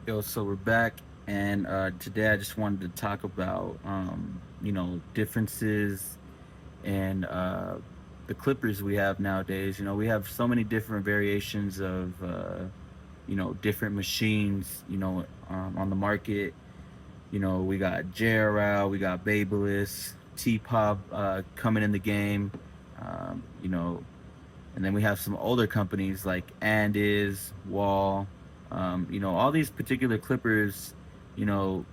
Yo, so we're back, and today I just wanted to talk about, differences in the clippers we have nowadays. We have so many different variations of, different machines, on the market. We got JRL, we got babyliss, TPOB coming in the game, um, you know, and then we have some older companies like Andis, Wahl. All these particular clippers, you know,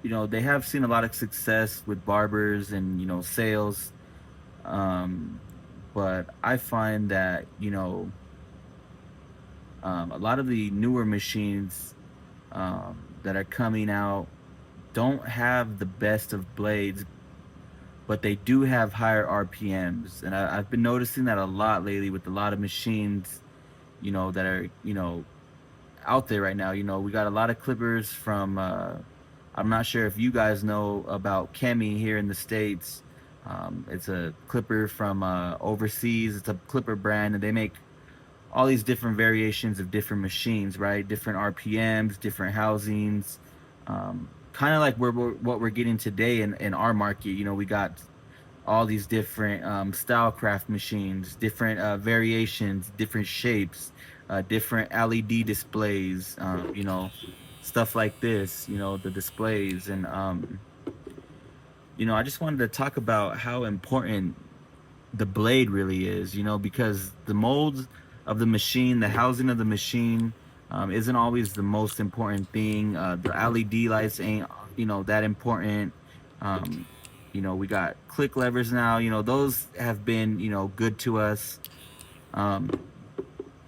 they have seen a lot of success with barbers and sales. Um, but I find that a lot of the newer machines that are coming out don't have the best of blades, but they do have higher RPMs, and I've been noticing that a lot lately with a lot of machines, that are out there right now. We got a lot of clippers from. I'm not sure if you guys know about Chemi here in the States. It's a clipper from overseas. It's a clipper brand, and they make all these different variations of different machines, right? Different RPMs, different housings. Kind of like what we're getting today in our market. We got all these different stylecraft machines, different variations, different shapes, different LED displays, stuff like this, the displays. And, I just wanted to talk about how important the blade really is, because the molds of the machine, the housing of the machine, isn't always the most important thing. The LED lights ain't, that important. Um, we got click levers now. Those have been, good to us. Um,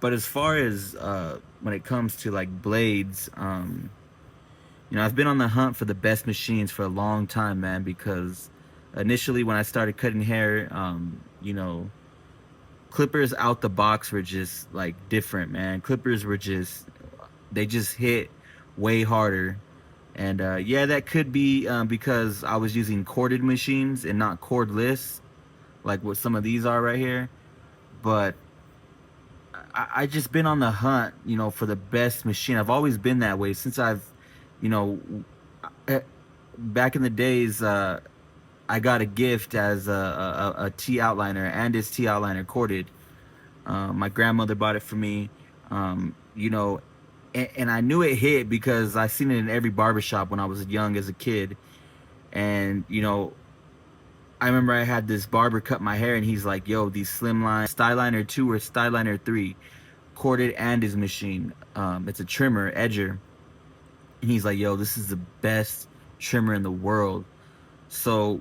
but as far as when it comes to like blades, I've been on the hunt for the best machines for a long time, man, because initially when I started cutting hair, clippers out the box were just like different, man. Clippers were just they just hit way harder. And yeah, that could be because I was using corded machines and not cordless, like what some of these are right here. But I just been on the hunt, for the best machine. I've always been that way since you know, eh, back in the days. I got a gift as a T outliner, Andis T outliner corded. My grandmother bought it for me. And I knew it hit because I seen it in every barbershop when I was young as a kid. And I remember I had this barber cut my hair, and he's like, "Yo, these slimline Styliner 2 or Styliner 3, corded and his machine. It's a trimmer, edger." And he's like, "Yo, this is the best trimmer in the world." So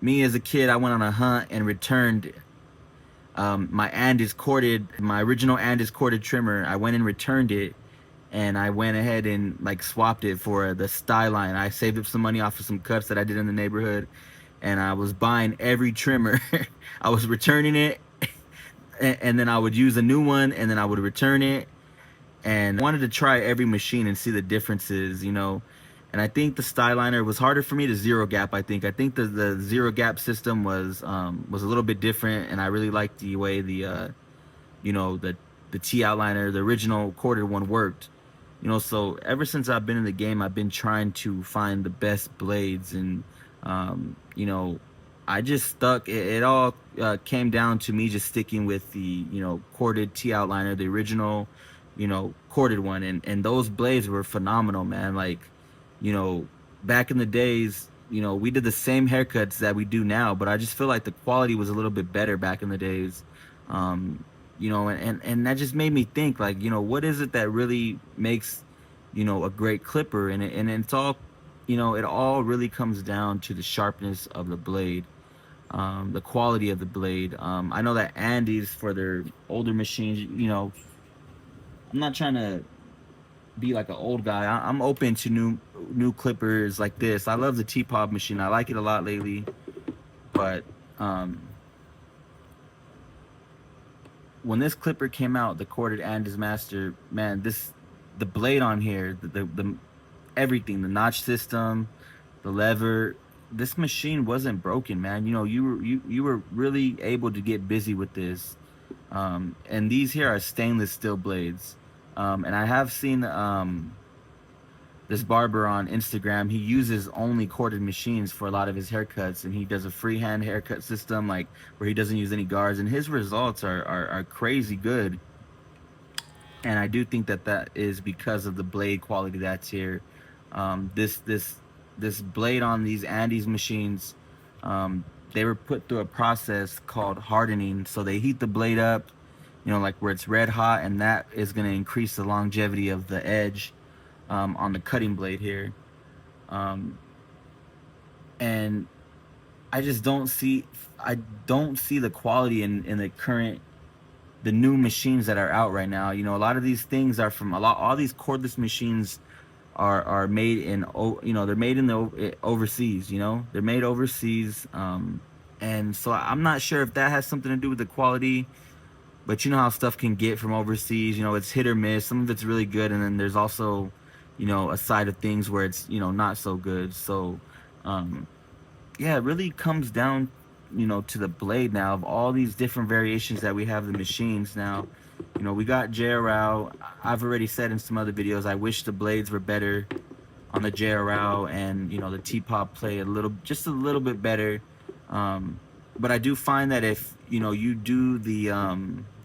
me as a kid, I went on a hunt and returned my original Andis corded trimmer. I went and returned it, and I went ahead and like swapped it for the Styline. I saved up some money off of some cuts that I did in the neighborhood, and I was buying every trimmer. I was returning it, and then I would use a new one, and then I would return it. And I wanted to try every machine and see the differences, And I think the Styliner was harder for me to zero gap. I think the zero gap system was a little bit different, and I really liked the way you know the the T outliner, the original corded one, worked. So ever since I've been in the game, I've been trying to find the best blades, and um, you know, I just stuck. It all came down to me just sticking with the corded T outliner, the original, corded one, and those blades were phenomenal, man. Like, you know, back in the days, we did the same haircuts that we do now, but I just feel like the quality was a little bit better back in the days. And that just made me think, like, what is it that really makes, a great clipper? And it's all, it all really comes down to the sharpness of the blade, the quality of the blade. I know that Andis, for their older machines, I'm not trying to be like an old guy. I'm open to new clippers like this. I love the TPOB machine. I like it a lot lately. But when this clipper came out, the corded Andis Master, man, the blade on here, the everything, the notch system, the lever, this machine wasn't broken, man. You were really able to get busy with this. And these here are stainless steel blades. And I have seen this barber on Instagram. He uses only corded machines for a lot of his haircuts, and he does a freehand haircut system, like where he doesn't use any guards, and his results are crazy good. And I do think that that is because of the blade quality that's here. This blade on these Andis machines, um, they were put through a process called hardening. So they heat the blade up, you know, like where it's red hot, and that is going to increase the longevity of the edge on the cutting blade here. Um, and I just I don't see the quality in the new machines that are out right now. You know, a lot of these things are from all these cordless machines are made in, you know, they're made in the overseas. You know, they're made overseas. And so I'm not sure if that has something to do with the quality, but you know how stuff can get from overseas. You know, it's hit or miss. Some of it's really good, and then there's also, you know, a side of things where it's, you know, not so good. So um yeah, it really comes down, you know, to the blade now. Of all these different variations that we have the machines now, you know, we got JRL. I've already said in some other videos, I wish the blades were better on the JRL, and you know, the TPOB play just a little bit better. um, but I do find that if, you know, you do the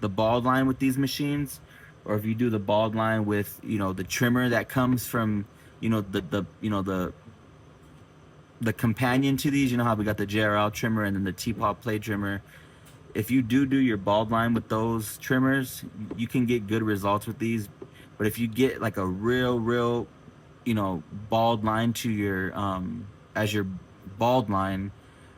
bald line with these machines, or if you do the bald line with, you know, the trimmer that comes from, you know, the companion to these, you know how we got the JRL trimmer and then the T-pop plate trimmer. If you do your bald line with those trimmers, you can get good results with these. But if you get like a real, you know, bald line to your as your bald line,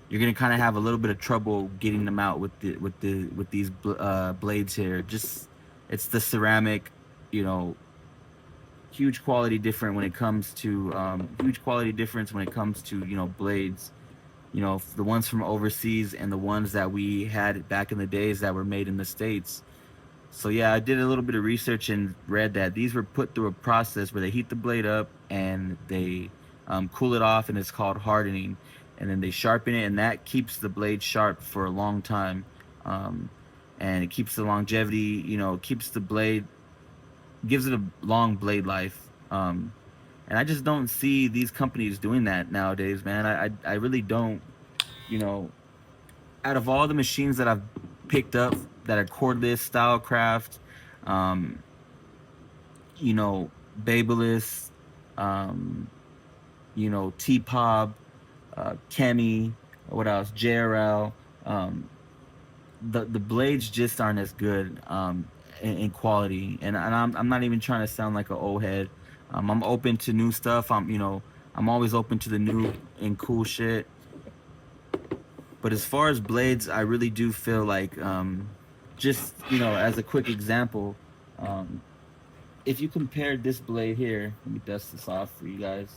you're gonna kind of have a little bit of trouble getting them out with these blades here. Just, it's the ceramic, you know, huge quality difference when it comes to you know, blades. You know, the ones from overseas and the ones that we had back in the days that were made in the States. So yeah, I did a little bit of research and read that these were put through a process where they heat the blade up and they cool it off, and it's called hardening. And then they sharpen it, and that keeps the blade sharp for a long time. um, and it keeps the longevity, you know, keeps the blade, gives it a long blade life. And I just don't see these companies doing that nowadays, man. I really don't. You know, out of all the machines that I've picked up that are cordless, stylecraft, um, you know, babyliss, um, you know, TPOB, Chemi, what else, JRL, um, the blades just aren't as good in quality. And I'm not even trying to sound like an old head. I'm open to new stuff. You know, I'm always open to the new and cool shit. But as far as blades, I really do feel like, just, you know, as a quick example, um, if you compare this blade here, let me dust this off for you guys.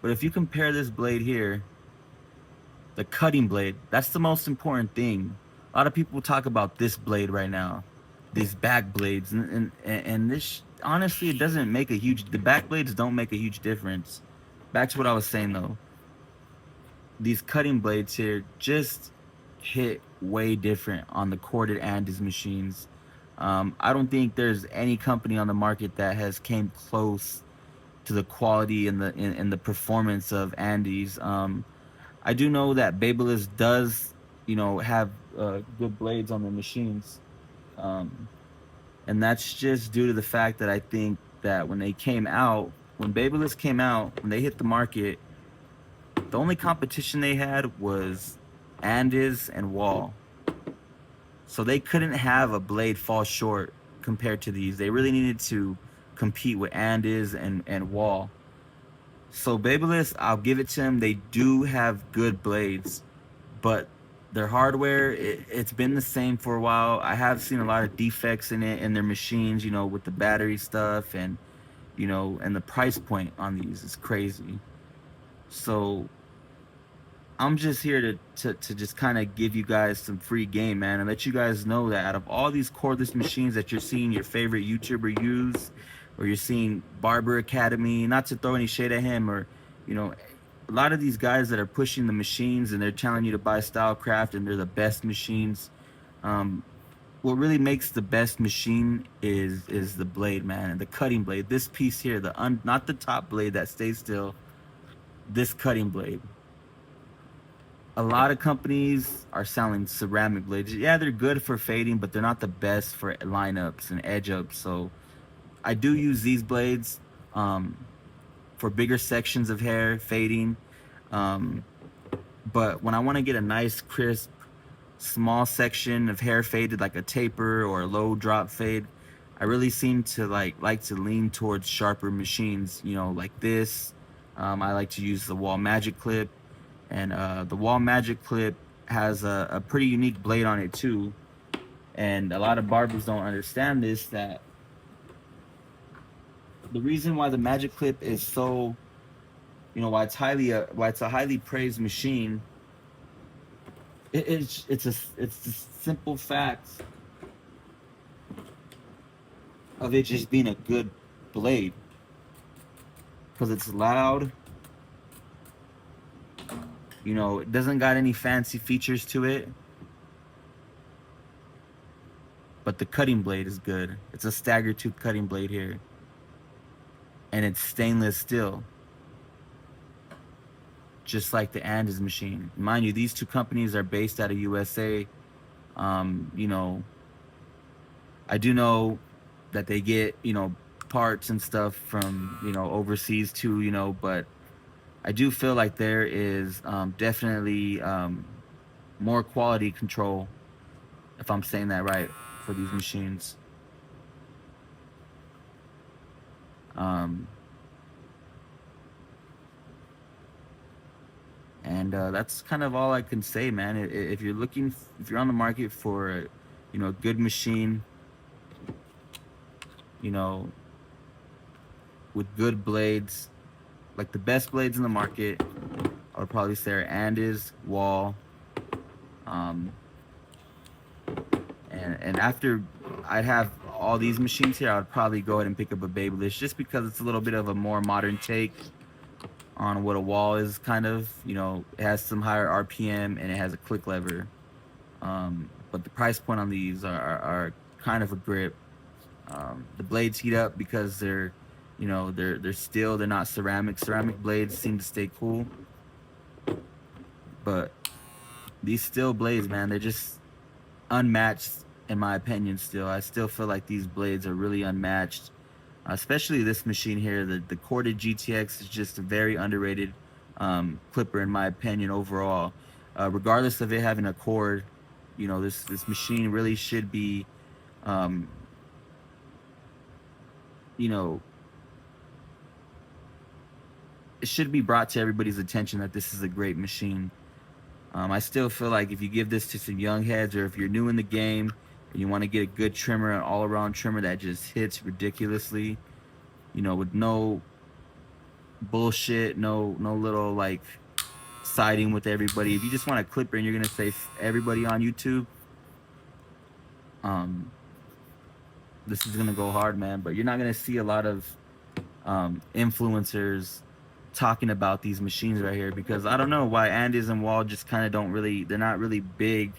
But if you compare this blade here, the cutting blade, that's the most important thing. A lot of people talk about this blade right now, these back blades, and this, honestly, it doesn't make a huge. The back blades don't make a huge difference. Back to what I was saying though, these cutting blades here just hit way different on the corded Andis machines. I don't think there's any company on the market that has came close to the quality and the performance of Andis. I do know that Babyliss does, you know, have good blades on the machines, um, and that's just due to the fact that I think that when they came out, when Babyliss came out, when they hit the market, the only competition they had was Andis and Wahl. So they couldn't have a blade fall short compared to these. They really needed to compete with Andis and Wahl. So Babyliss, I'll give it to them. They do have good blades, but their hardware, it's been the same for a while. I have seen a lot of defects in it, in their machines, you know, with the battery stuff, and you know, and the price point on these is crazy. So I'm just here to just kind of give you guys some free game, man, and let you guys know that out of all these cordless machines that you're seeing your favorite YouTuber use, or you're seeing Barber Academy, not to throw any shade at him, or, you know, a lot of these guys that are pushing the machines and they're telling you to buy Stylecraft and they're the best machines. Um, what really makes the best machine is the blade, man, and the cutting blade. This piece here, not the top blade that stays still, this cutting blade. A lot of companies are selling ceramic blades. Yeah, they're good for fading, but they're not the best for lineups and edge ups. So I do use these blades um, for bigger sections of hair fading. Um, but when I want to get a nice, crisp, small section of hair faded, like a taper or a low drop fade, I really seem to like to lean towards sharper machines, you know, like this. I like to use the Wahl Magic Clip, and the Wahl Magic Clip has a pretty unique blade on it too. And a lot of barbers don't understand this, that the reason why the Magic Clip is so, you know, why it's a highly praised machine. It's a simple fact of it just being a good blade, because it's loud. You know, it doesn't got any fancy features to it, but the cutting blade is good. It's a stagger tooth cutting blade here, and it's stainless steel, just like the Andis machine. Mind you, these two companies are based out of USA. You know, I do know that they get, you know, parts and stuff from, you know, overseas too, you know, but I do feel like there is definitely more quality control, if I'm saying that right, for these machines. And that's kind of all I can say, man. If you're looking, if you're on the market for a, you know, a good machine, you know, with good blades, like the best blades in the market, I would probably say are Andis, Wahl, and after I'd have all these machines here, I would probably go ahead and pick up a babyliss, just because it's a little bit of a more modern take on what a Wahl is, kind of. You know, it has some higher RPM and it has a click lever. But the price point on these are kind of a grip. The blades heat up because they're, you know, they're steel, they're not ceramic. Ceramic blades seem to stay cool, but these steel blades, man, they're just unmatched in my opinion. Still, I still feel like these blades are really unmatched, especially this machine here. The corded GTX is just a very underrated clipper in my opinion overall. Regardless of it having a cord, you know, this machine really should be, you know, it should be brought to everybody's attention that this is a great machine. I still feel like if you give this to some young heads, or if you're new in the game and you want to get a good trimmer, an all-around trimmer that just hits ridiculously, you know, with no bullshit, no little like siding with everybody. If you just want a clipper and you're gonna say everybody on YouTube, this is gonna go hard, man. But you're not gonna see a lot of influencers talking about these machines right here, because I don't know why Andis and Wahl just kind of don't really, they're not really big,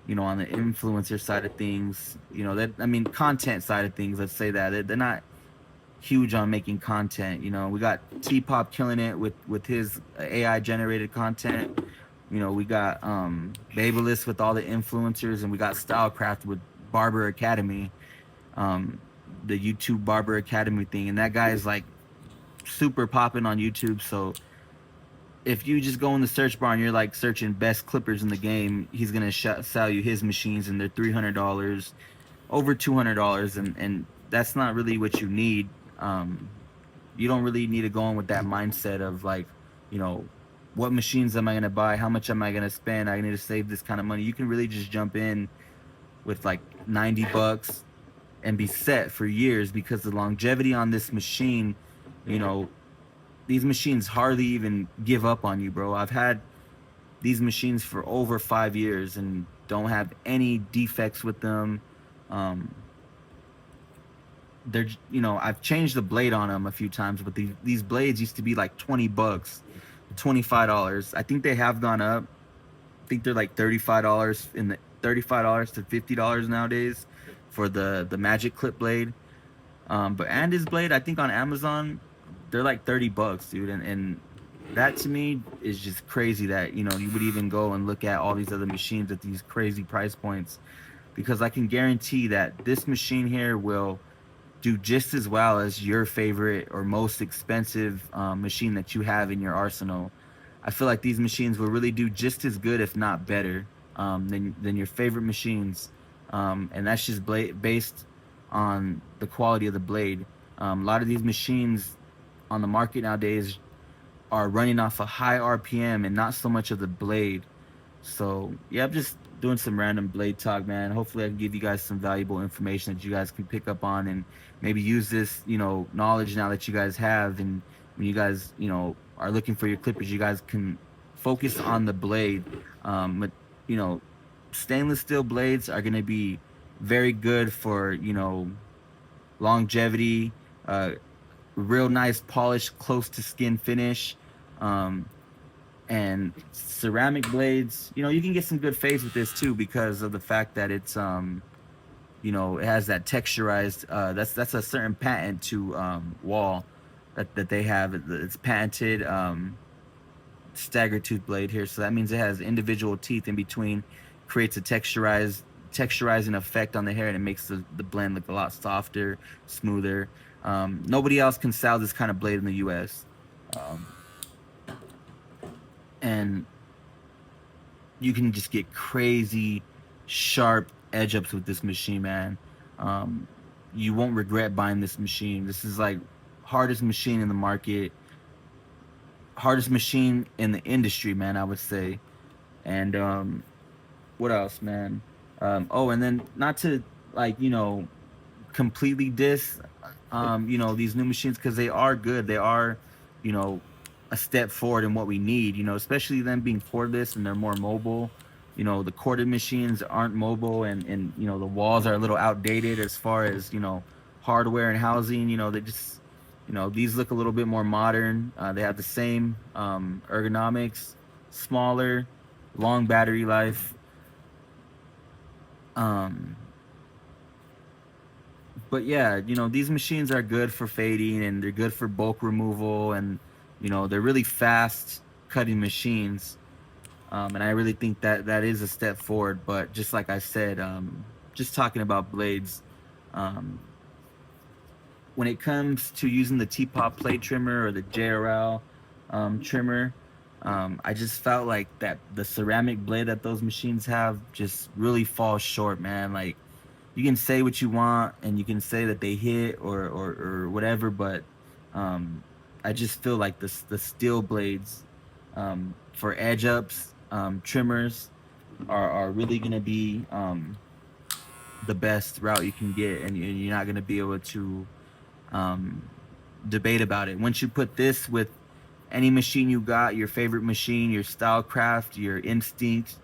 you know, on the influencer side of things. You know, that, I mean, content side of things, let's say that they're not huge on making content. You know, we got TPOB killing it with his AI generated content. You know, we got babyliss with all the influencers, and we got stylecraft with Barber Academy, the YouTube Barber Academy thing, and that guy is like super popping on YouTube. So if you just go in the search bar and you're like searching best clippers in the game, he's gonna sell you his machines, and they're $300, over $200, and that's not really what you need. You don't really need to go in with that mindset of like, you know, what machines am I gonna buy? How much am I gonna spend? I need to save this kind of money. You can really just jump in with like 90 bucks and be set for years, because the longevity on this machine, you know, these machines hardly even give up on you, bro. I've had these machines for over 5 years and don't have any defects with them. They're, you know, I've changed the blade on them a few times, but these blades used to be like 20 bucks, $25. I think they have gone up. I think they're like $35 in $35 to $50 nowadays for the magic clip blade. But Andis blade, I think on Amazon, they're like $30, dude. And that to me is just crazy that, you know, you would even go and look at all these other machines at these crazy price points, because I can guarantee that this machine here will do just as well as your favorite or most expensive machine that you have in your arsenal. I feel like these machines will really do just as good, if not better, than your favorite machines, and that's just based on the quality of the blade. A lot of these machines on the market nowadays are running off a high RPM and not so much of the blade. So yeah, I'm just doing some random blade talk, man. Hopefully I can give you guys some valuable information that you guys can pick up on and maybe use this, you know, knowledge now that you guys have. And when you guys, you know, are looking for your clippers, you guys can focus on the blade. But you know, stainless steel blades are going to be very good for, you know, longevity, uh, real nice polish, close to skin finish. Um, and ceramic blades, you know, you can get some good fades with this too, because of the fact that it's you know, it has that texturized that's a certain patent to wahl that they have. It's patented stagger tooth blade here, so that means it has individual teeth in between, creates a texturizing effect on the hair, and it makes the blend look a lot softer, smoother. Nobody else can sell this kind of blade in the US. um, and you can just get crazy sharp edge ups with this machine, man. Um, you won't regret buying this machine. This is like hardest machine in the market, hardest machine in the industry, man, I would say. And what else, man? Oh, and then not to, like, you know, completely diss you know, these new machines, because they are good. They are, you know, a step forward in what we need, you know, especially them being cordless and they're more mobile. You know, the corded machines aren't mobile, and you know, the walls are a little outdated as far as, you know, hardware and housing. You know, they just, you know, these look a little bit more modern. They have the same ergonomics, smaller, long battery life. um but yeah, you know, these machines are good for fading and they're good for bulk removal, and you know, they're really fast cutting machines. And I really think that that is a step forward. But just like I said, just talking about blades, um, when it comes to using the TPOB plate trimmer or the JRL trimmer, I just felt like that the ceramic blade that those machines have just really falls short, man. Like, you can say what you want and you can say that they hit or whatever, but um, I just feel like the steel blades for edge ups, trimmers are really gonna be the best route you can get, and you're not gonna be able to um, debate about it. Once you put this with any machine you got, your favorite machine, your stylecraft, your instinct,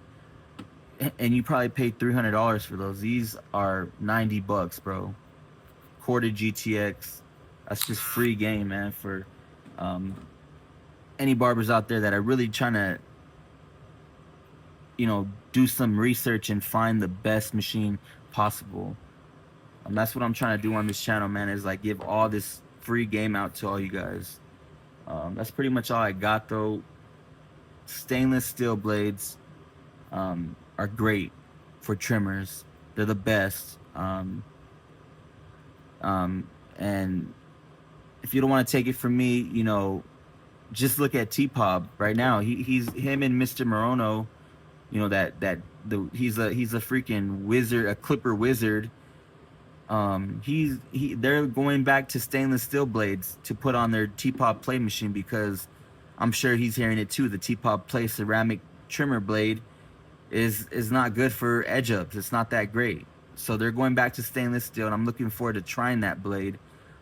and you probably paid $300 for those. These are $90, bro. Corded GTX. That's just free game, man, for um, any barbers out there that are really trying to, you know, do some research and find the best machine possible. That's what I'm trying to do on this channel, man, is like give all this free game out to all you guys. That's pretty much all I got, though. Stainless steel blades are great for trimmers. They're the best. And if you don't want to take it from me, you know, just look at TPOB right now. He's him and Mr. Morono. You know, he's a freaking wizard, a clipper wizard. They're going back to stainless steel blades to put on their TPOB play machine, because I'm sure he's hearing it too. The TPOB play ceramic trimmer blade is not good for edge ups. It's not that great. So they're going back to stainless steel, and I'm looking forward to trying that blade,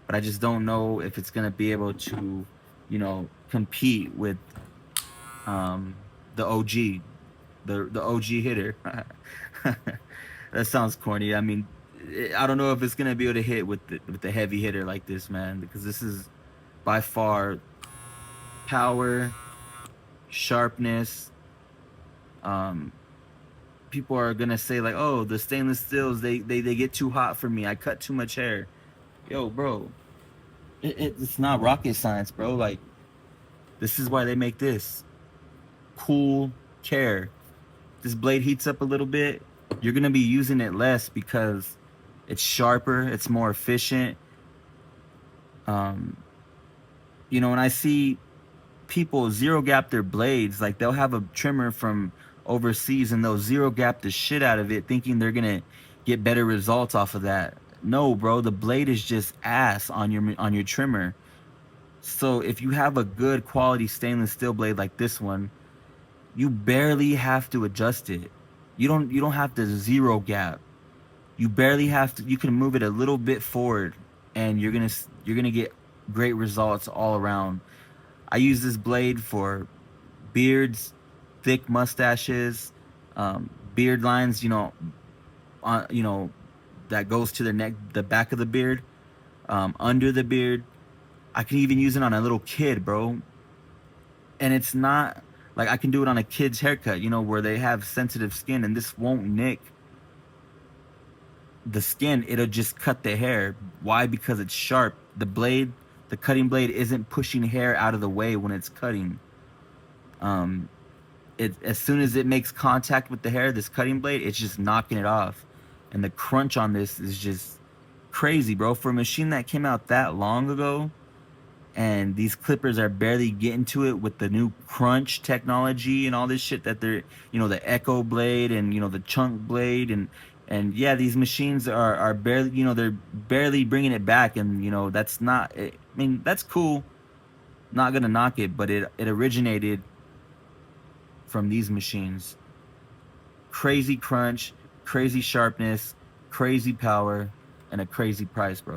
but I just don't know if it's gonna be able to, you know, compete with the OG, the OG hitter. That sounds corny. I mean, I don't know if it's gonna be able to hit with the heavy hitter like this, man, because this is by far power, sharpness, um, people are gonna say like, oh, the stainless steels, they get too hot for me. I cut too much hair. Yo, bro, it's not rocket science, bro. Like, this is why they make this. Cool care. This blade heats up a little bit, you're gonna be using it less because it's sharper, it's more efficient. Um, you know, when I see people zero gap their blades, like they'll have a trimmer from overseas and they'll zero gap the shit out of it, thinking they're gonna get better results off of that. No, bro, the blade is just ass on your trimmer. So if you have a good quality stainless steel blade like this one, you barely have to adjust it. You don't have to zero gap. You barely have to. You can move it a little bit forward, and you're gonna get great results all around. I use this blade for beards, thick mustaches, beard lines. You know that goes to the neck, the back of the beard, under the beard. I can even use it on a little kid, bro. And it's not like I can do it on a kid's haircut, where they have sensitive skin, and this won't nick the skin. It'll just cut the hair. Why? Because it's sharp. The cutting blade isn't pushing hair out of the way when it's cutting. um as soon as it makes contact with the hair, this cutting blade, it's just knocking it off. And the crunch on this is just crazy, bro. For a machine that came out that long ago, and these clippers are barely getting to it with the new crunch technology and all this shit that they're, the echo blade and, the chunk blade, and yeah, these machines are barely, they're barely bringing it back. And that's not, I mean, that's cool, not gonna knock it, but it originated from these machines. Crazy crunch, crazy sharpness, crazy power, and a crazy price, bro.